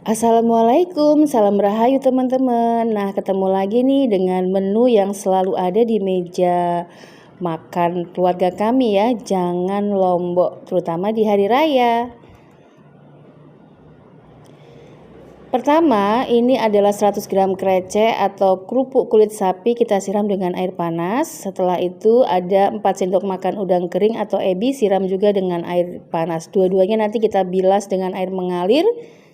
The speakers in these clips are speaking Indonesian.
Assalamualaikum, salam rahayu teman-teman. Nah, ketemu lagi nih dengan menu yang selalu ada di meja makan keluarga kami ya. Jangan lombok, terutama di hari raya. Pertama, ini adalah 100 gram krecek atau kerupuk kulit sapi kita siram dengan air panas. Setelah itu ada 4 sendok makan udang kering atau ebi siram juga dengan air panas. Dua-duanya nanti kita bilas dengan air mengalir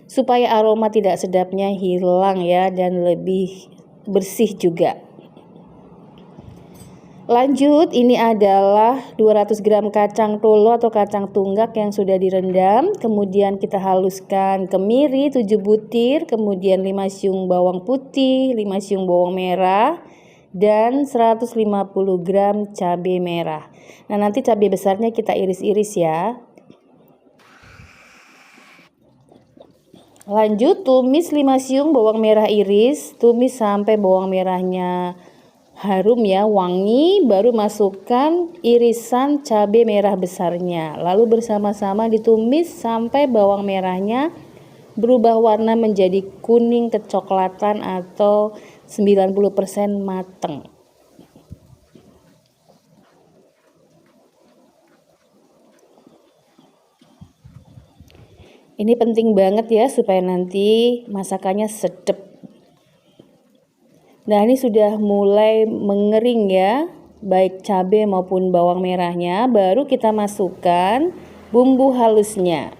supaya aroma tidak sedapnya hilang ya, dan lebih bersih juga. Lanjut, ini adalah 200 gram kacang tolo atau kacang tunggak yang sudah direndam. Kemudian kita haluskan kemiri 7 butir, kemudian 5 siung bawang putih, 5 siung bawang merah, dan 150 gram cabai merah. Nah, nanti cabai besarnya kita iris-iris ya. Lanjut, tumis 5 siung bawang merah iris, tumis sampai bawang merahnya harum ya, wangi, baru masukkan irisan cabai merah besarnya. Lalu bersama-sama ditumis sampai bawang merahnya berubah warna menjadi kuning kecoklatan atau 90% mateng. Ini penting banget ya supaya nanti masakannya sedap. Nah, ini sudah mulai mengering ya, baik cabai maupun bawang merahnya. Baru kita masukkan bumbu halusnya.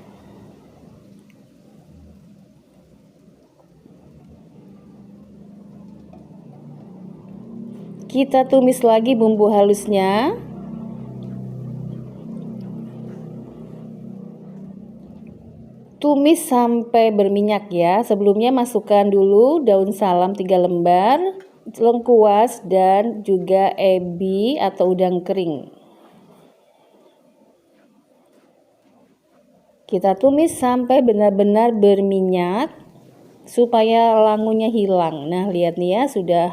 Kita tumis lagi bumbu halusnya. Tumis sampai berminyak ya. Sebelumnya masukkan dulu daun salam 3 lembar, lengkuas, dan juga ebi atau udang kering. Kita tumis sampai benar-benar berminyak supaya langunya hilang. Nah, lihat nih ya, sudah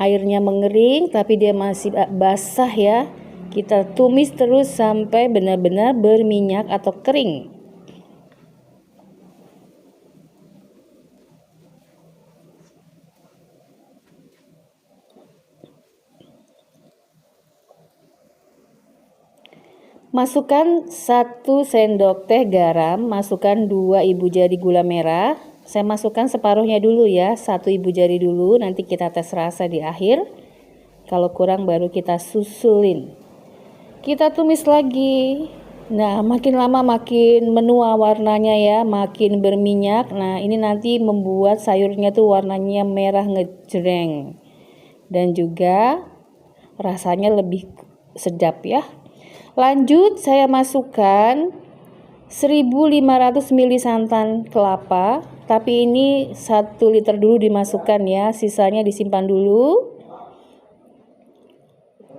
airnya mengering tapi dia masih basah ya. Kita tumis terus sampai benar-benar berminyak atau kering. Masukkan 1 sendok teh garam, masukkan 2 ibu jari gula merah. Saya masukkan separuhnya dulu ya, 1 ibu jari dulu, nanti kita tes rasa di akhir. Kalau kurang baru kita susulin. Kita tumis lagi. Nah, makin lama makin menua warnanya ya, makin berminyak. Nah, ini nanti membuat sayurnya tuh warnanya merah ngejreng. Dan juga rasanya lebih sedap ya. Lanjut, saya masukkan 1500 ml santan kelapa, tapi ini 1 liter dulu dimasukkan ya, sisanya disimpan dulu.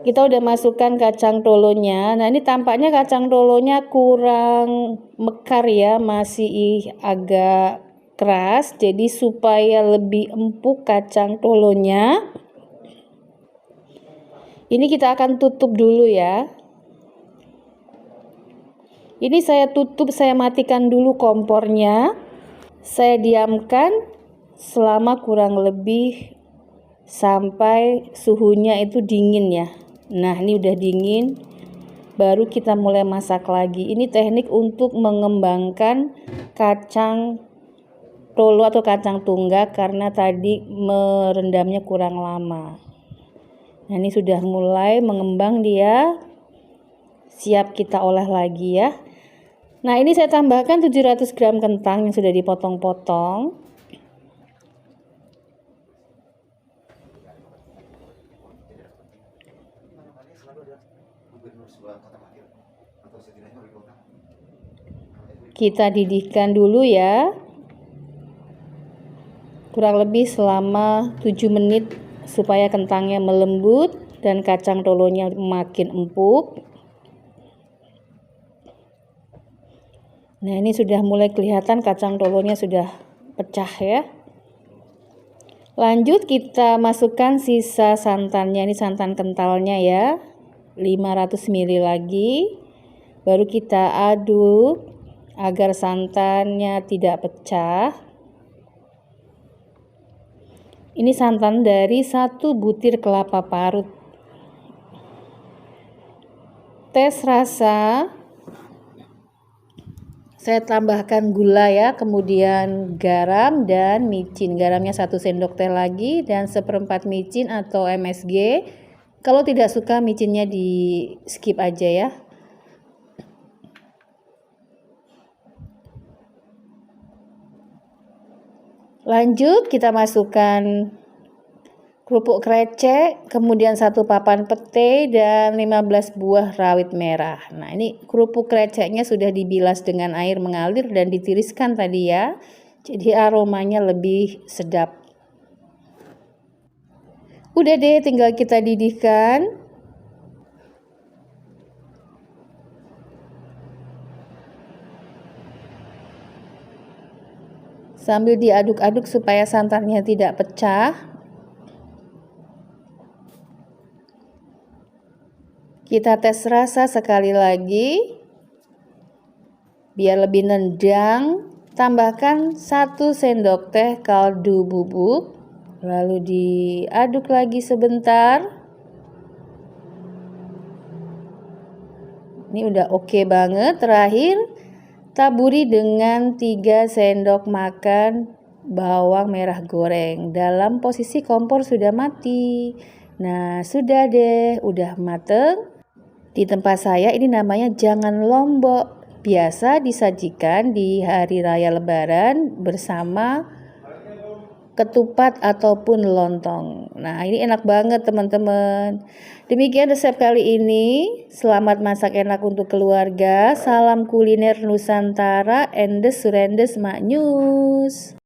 Kita udah masukkan kacang tolonya. Nah, ini tampaknya kacang tolonya kurang mekar ya, masih agak keras. Jadi supaya lebih empuk kacang tolonya, ini kita akan tutup dulu ya. Ini saya tutup, saya matikan dulu kompornya. Saya diamkan selama kurang lebih sampai suhunya itu dingin ya. Nah, ini udah dingin. Baru kita mulai masak lagi. Ini teknik untuk mengembangkan kacang tolo atau kacang tunggak karena tadi merendamnya kurang lama. Nah, ini sudah mulai mengembang dia. Siap kita olah lagi ya. Nah, ini saya tambahkan 700 gram kentang yang sudah dipotong-potong. Kita didihkan dulu ya. Kurang lebih selama 7 menit supaya kentangnya melembut dan kacang tolonya makin empuk. Nah, ini sudah mulai kelihatan kacang tolonya sudah pecah ya. Lanjut kita masukkan sisa santannya, ini santan kentalnya ya, 500 ml lagi. Baru kita aduk agar santannya tidak pecah. Ini santan dari 1 butir kelapa parut. Tes rasa, saya tambahkan gula ya, kemudian garam dan micin. Garamnya 1 sendok teh lagi dan 1/4 micin atau MSG. Kalau tidak suka micinnya di skip aja ya. Lanjut kita masukkan kerupuk krecek, kemudian 1 papan pete dan 15 buah rawit merah. Nah, ini kerupuk kreceknya sudah dibilas dengan air mengalir dan ditiriskan tadi ya. Jadi aromanya lebih sedap. Udah deh, tinggal kita didihkan. Sambil diaduk-aduk supaya santannya tidak pecah. Kita tes rasa sekali lagi. Biar lebih nendang, tambahkan 1 sendok teh kaldu bubuk. Lalu diaduk lagi sebentar. Ini udah oke banget. Terakhir, taburi dengan 3 sendok makan bawang merah goreng. Dalam posisi kompor sudah mati. Nah, sudah deh, udah mateng. Di tempat saya ini namanya jangan lombok. Biasa disajikan di hari raya Lebaran bersama ketupat ataupun lontong. Nah, ini enak banget teman-teman. Demikian resep kali ini. Selamat masak enak untuk keluarga. Salam kuliner Nusantara. Endes surendes maknyus.